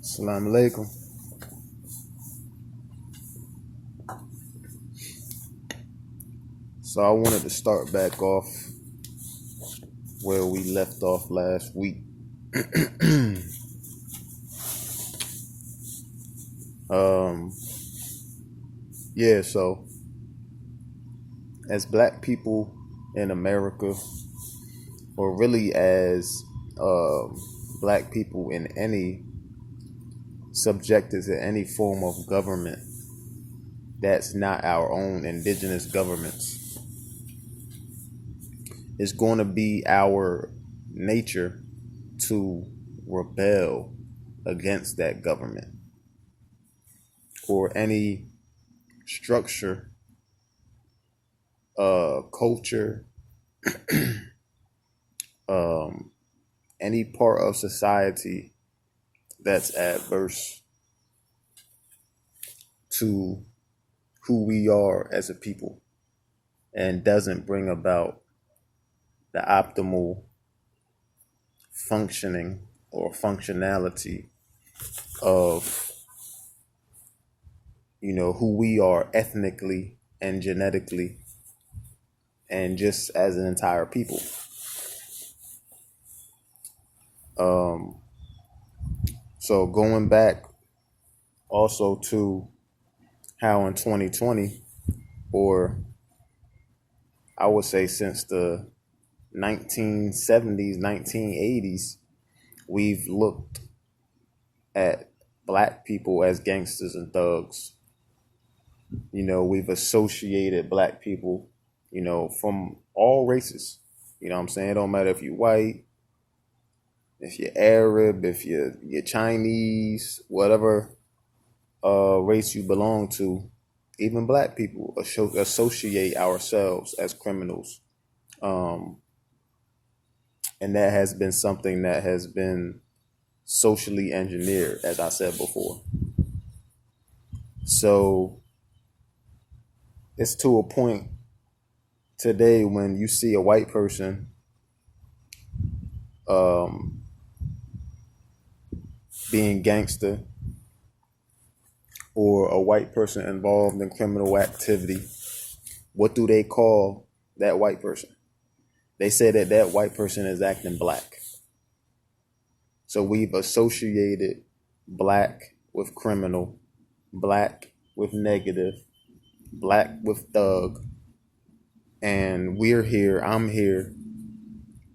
Assalamu alaikum. So I wanted to start back off where we left off last week. So as black people in America, or really as black people in any subjected to any form of government that's not our own indigenous governments, it's going to be our nature to rebel against that government or any structure, culture, any part of society that's adverse to who we are as a people and doesn't bring about the optimal functioning or functionality of, who we are ethnically and genetically and just as an entire people. So going back also to how in 2020, or I would say since the 1970s, 1980s, we've looked at black people as gangsters and thugs. We've associated black people, from all races. You know what I'm saying? It don't matter if you're white, if you're Arab, if you're Chinese, whatever race you belong to, even black people associate ourselves as criminals. And that has been something that has been socially engineered, as I said before. So it's to a point today when you see a white person being gangster or a white person involved in criminal activity, what do they call that white person? They say that white person is acting black. So we've associated black with criminal, black with negative, black with thug. And I'm here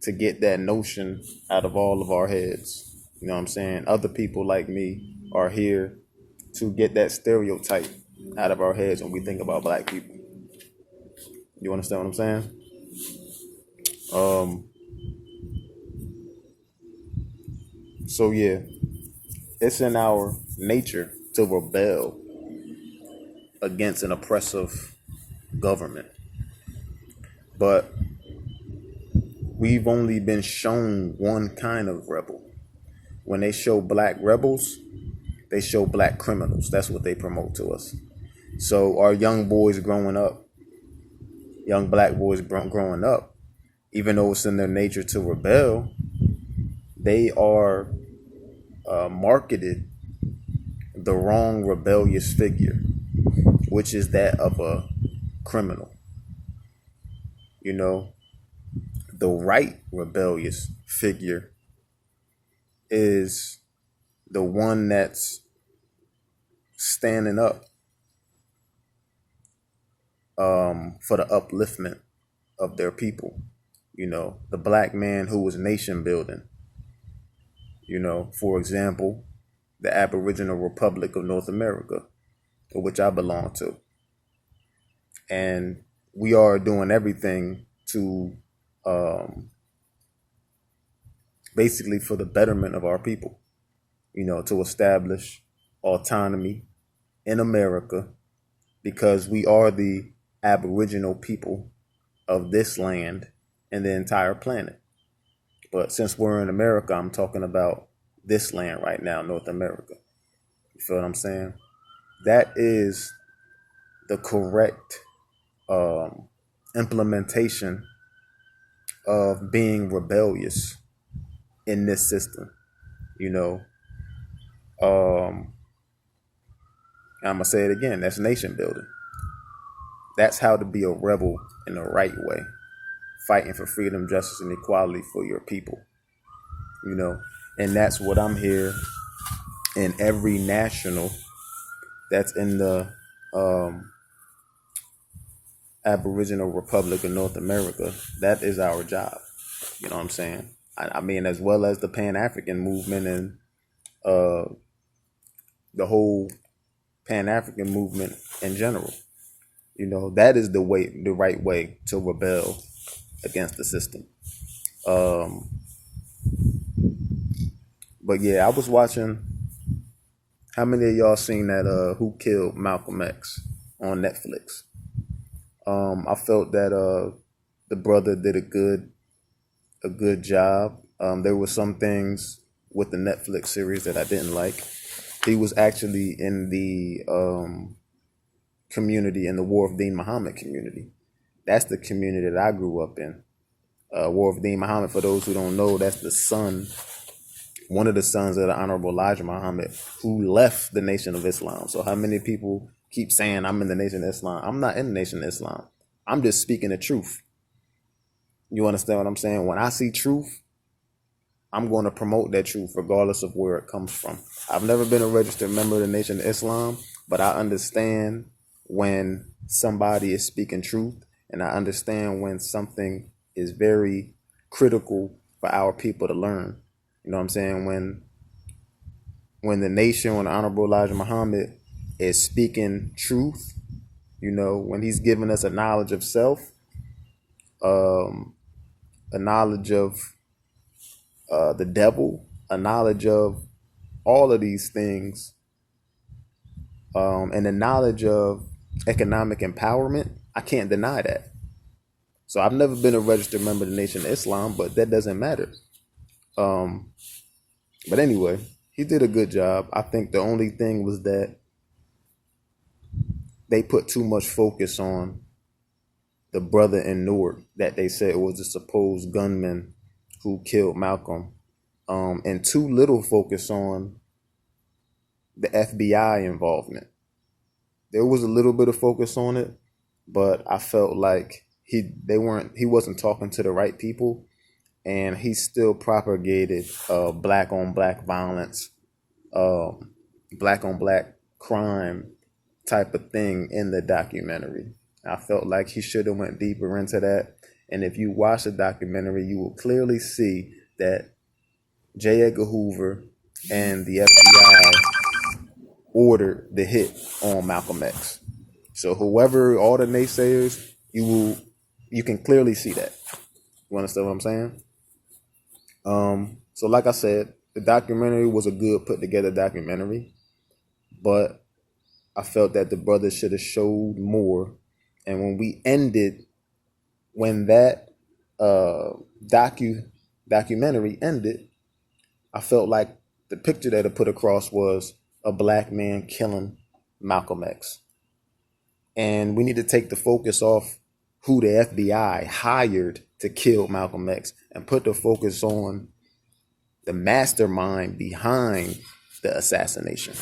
to get that notion out of all of our heads. You know what I'm saying? Other people like me are here to get that stereotype out of our heads when we think about black people. You understand what I'm saying? So yeah, it's in our nature to rebel against an oppressive government. But we've only been shown one kind of rebel. When they show black rebels, they show black criminals. That's what they promote to us. So our young boys growing up, young black boys growing up, even though it's in their nature to rebel, they are marketed the wrong rebellious figure, which is that of a criminal. The right rebellious figure is the one that's standing up for the upliftment of their people. The black man who was nation building. For example, the Aboriginal Republic of North America, which I belong to. And we are doing everything to basically for the betterment of our people, to establish autonomy in America, because we are the Aboriginal people of this land and the entire planet. But since we're in America, I'm talking about this land right now, North America. You feel what I'm saying? That is the correct implementation of being rebellious in this system. I'm gonna say it again. That's nation building. That's how to be a rebel in the right way, fighting for freedom, justice, and equality for your people. And that's what I'm here in every national that's in the Aboriginal Republic of North America. That is our job. You know what I'm saying? I mean, as well as the Pan-African movement and the whole Pan-African movement in general. That is the right way to rebel against the system. But yeah, I was watching. How many of y'all seen that Who Killed Malcolm X on Netflix? I felt that the brother did a good job. There were some things with the Netflix series that I didn't like. He was actually in the community, in the War of Deen Muhammad community. That's the community that I grew up in. War of Deen Muhammad, for those who don't know, that's the son, one of the sons of the Honorable Elijah Muhammad, who left the Nation of Islam. So how many people keep saying I'm in the Nation of Islam? I'm not in the Nation of Islam. I'm just speaking the truth. You understand what I'm saying? When I see truth, I'm going to promote that truth regardless of where it comes from. I've never been a registered member of the Nation of Islam, but I understand when somebody is speaking truth, and I understand when something is very critical for our people to learn. You know what I'm saying? When the nation, when the Honorable Elijah Muhammad is speaking truth, when he's giving us a knowledge of self, a knowledge of the devil, a knowledge of all of these things, and the knowledge of economic empowerment, I can't deny that. So I've never been a registered member of the Nation of Islam, but that doesn't matter. But anyway, he did a good job. I think the only thing was that they put too much focus on the brother in Newark that they said was a supposed gunman who killed Malcolm, and too little focus on the FBI involvement. There was a little bit of focus on it, but I felt like he wasn't talking to the right people, and he still propagated black on black violence, black on black crime type of thing in the documentary. I felt like he should have went deeper into that. And if you watch the documentary, you will clearly see that J. Edgar Hoover and the FBI ordered the hit on Malcolm X. So whoever, all the naysayers, you can clearly see that. You understand what I'm saying? So like I said, the documentary was a good put together documentary, but I felt that the brother should have showed more. And when that documentary ended, I felt like the picture that it put across was a black man killing Malcolm X. And we need to take the focus off who the FBI hired to kill Malcolm X and put the focus on the mastermind behind the assassination.